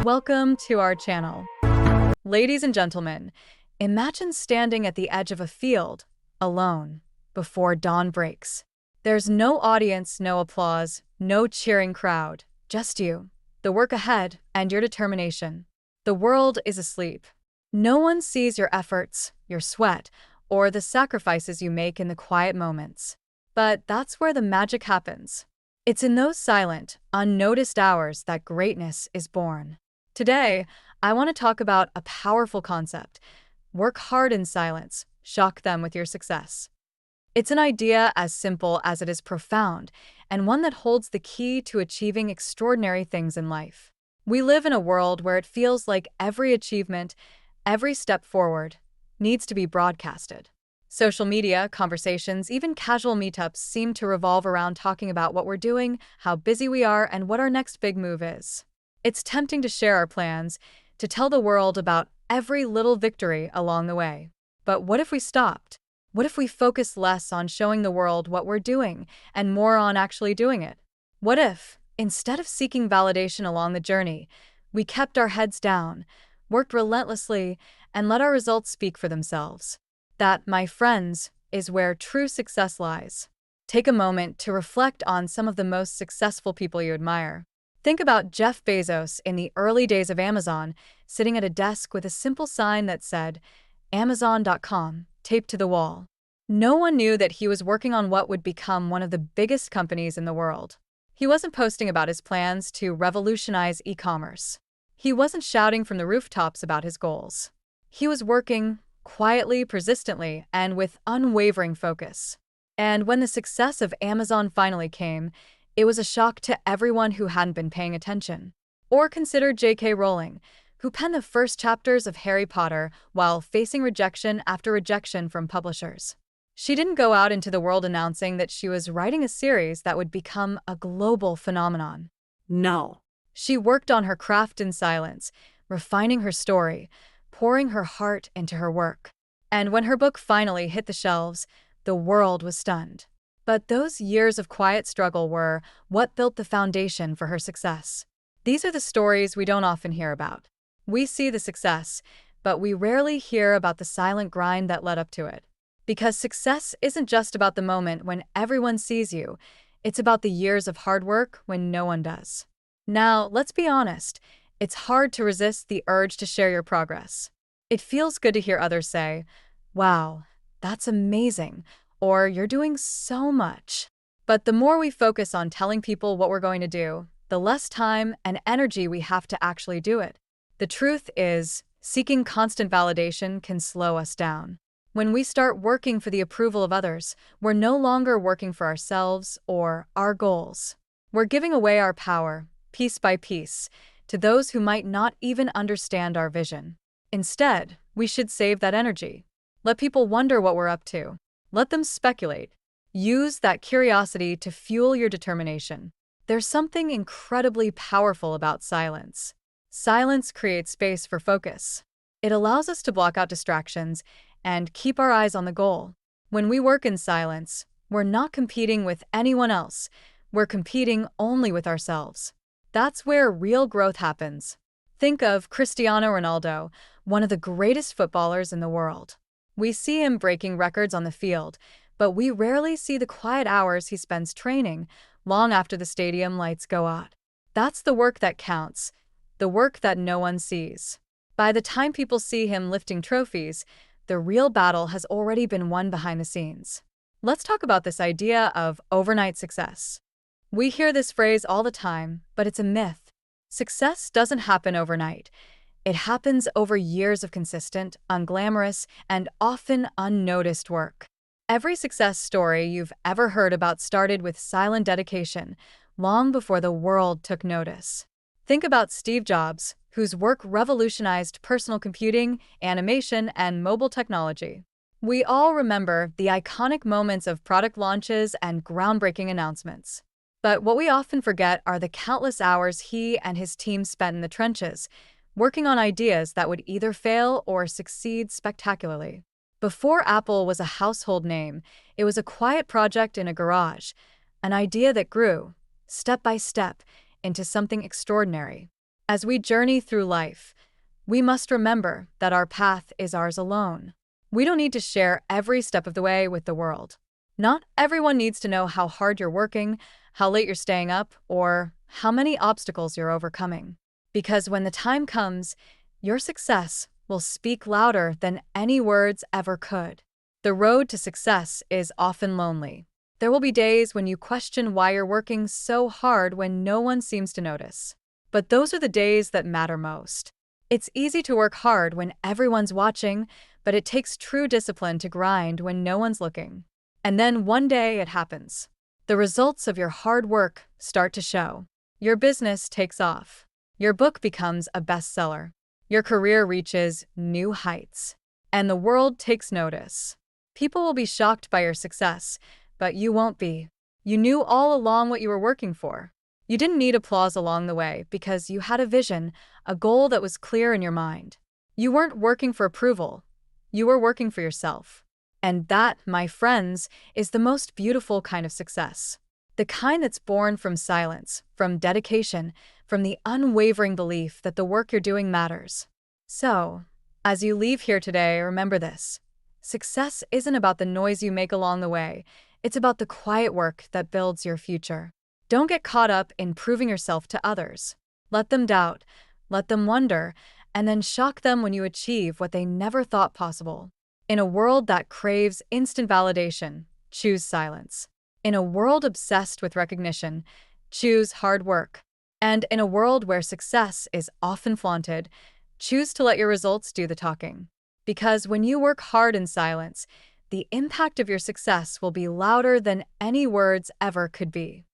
Welcome to our channel. Ladies and gentlemen, imagine standing at the edge of a field, alone, before dawn breaks. There's no audience, no applause, no cheering crowd, just you, the work ahead, and your determination. The world is asleep. No one sees your efforts, your sweat, or the sacrifices you make in the quiet moments. But that's where the magic happens. It's in those silent, unnoticed hours that greatness is born. Today, I want to talk about a powerful concept. Work hard in silence, shock them with your success. It's an idea as simple as it is profound, and one that holds the key to achieving extraordinary things in life. We live in a world where it feels like every achievement, every step forward, needs to be broadcasted. Social media, conversations, even casual meetups seem to revolve around talking about what we're doing, how busy we are, and what our next big move is. It's tempting to share our plans, to tell the world about every little victory along the way. But what if we stopped? What if we focused less on showing the world what we're doing and more on actually doing it? What if, instead of seeking validation along the journey, we kept our heads down, worked relentlessly, and let our results speak for themselves? That, my friends, is where true success lies. Take a moment to reflect on some of the most successful people you admire. Think about Jeff Bezos in the early days of Amazon, sitting at a desk with a simple sign that said, Amazon.com, taped to the wall. No one knew that he was working on what would become one of the biggest companies in the world. He wasn't posting about his plans to revolutionize e-commerce. He wasn't shouting from the rooftops about his goals. He was working quietly, persistently, and with unwavering focus. And when the success of Amazon finally came, it was a shock to everyone who hadn't been paying attention. Or consider J.K. Rowling, who penned the first chapters of Harry Potter while facing rejection after rejection from publishers. She didn't go out into the world announcing that she was writing a series that would become a global phenomenon. No. She worked on her craft in silence, refining her story, pouring her heart into her work. And when her book finally hit the shelves, the world was stunned. But those years of quiet struggle were what built the foundation for her success. These are the stories we don't often hear about. We see the success, but we rarely hear about the silent grind that led up to it. Because success isn't just about the moment when everyone sees you, it's about the years of hard work when no one does. Now, let's be honest, it's hard to resist the urge to share your progress. It feels good to hear others say, wow, that's amazing, or you're doing so much. But the more we focus on telling people what we're going to do, the less time and energy we have to actually do it. The truth is, seeking constant validation can slow us down. When we start working for the approval of others, we're no longer working for ourselves or our goals. We're giving away our power, piece by piece, to those who might not even understand our vision. Instead, we should save that energy. Let people wonder what we're up to. Let them speculate. Use that curiosity to fuel your determination. There's something incredibly powerful about silence. Silence creates space for focus. It allows us to block out distractions and keep our eyes on the goal. When we work in silence, we're not competing with anyone else. We're competing only with ourselves. That's where real growth happens. Think of Cristiano Ronaldo, one of the greatest footballers in the world. We see him breaking records on the field, but we rarely see the quiet hours he spends training, long after the stadium lights go out. That's the work that counts, the work that no one sees. By the time people see him lifting trophies, the real battle has already been won behind the scenes. Let's talk about this idea of overnight success. We hear this phrase all the time, but it's a myth. Success doesn't happen overnight. It happens over years of consistent, unglamorous, and often unnoticed work. Every success story you've ever heard about started with silent dedication, long before the world took notice. Think about Steve Jobs, whose work revolutionized personal computing, animation, and mobile technology. We all remember the iconic moments of product launches and groundbreaking announcements. But what we often forget are the countless hours he and his team spent in the trenches, working on ideas that would either fail or succeed spectacularly. Before Apple was a household name, it was a quiet project in a garage, an idea that grew, step by step, into something extraordinary. As we journey through life, we must remember that our path is ours alone. We don't need to share every step of the way with the world. Not everyone needs to know how hard you're working, how late you're staying up, or how many obstacles you're overcoming. Because when the time comes, your success will speak louder than any words ever could. The road to success is often lonely. There will be days when you question why you're working so hard when no one seems to notice. But those are the days that matter most. It's easy to work hard when everyone's watching, but it takes true discipline to grind when no one's looking. And then one day it happens. The results of your hard work start to show. Your business takes off. Your book becomes a bestseller. Your career reaches new heights. And the world takes notice. People will be shocked by your success, but you won't be. You knew all along what you were working for. You didn't need applause along the way because you had a vision, a goal that was clear in your mind. You weren't working for approval. You were working for yourself. And that, my friends, is the most beautiful kind of success. The kind that's born from silence, from dedication, from the unwavering belief that the work you're doing matters. So, as you leave here today, remember this. Success isn't about the noise you make along the way. It's about the quiet work that builds your future. Don't get caught up in proving yourself to others. Let them doubt, let them wonder, and then shock them when you achieve what they never thought possible. In a world that craves instant validation, choose silence. In a world obsessed with recognition, choose hard work. And in a world where success is often flaunted, choose to let your results do the talking. Because when you work hard in silence, the impact of your success will be louder than any words ever could be.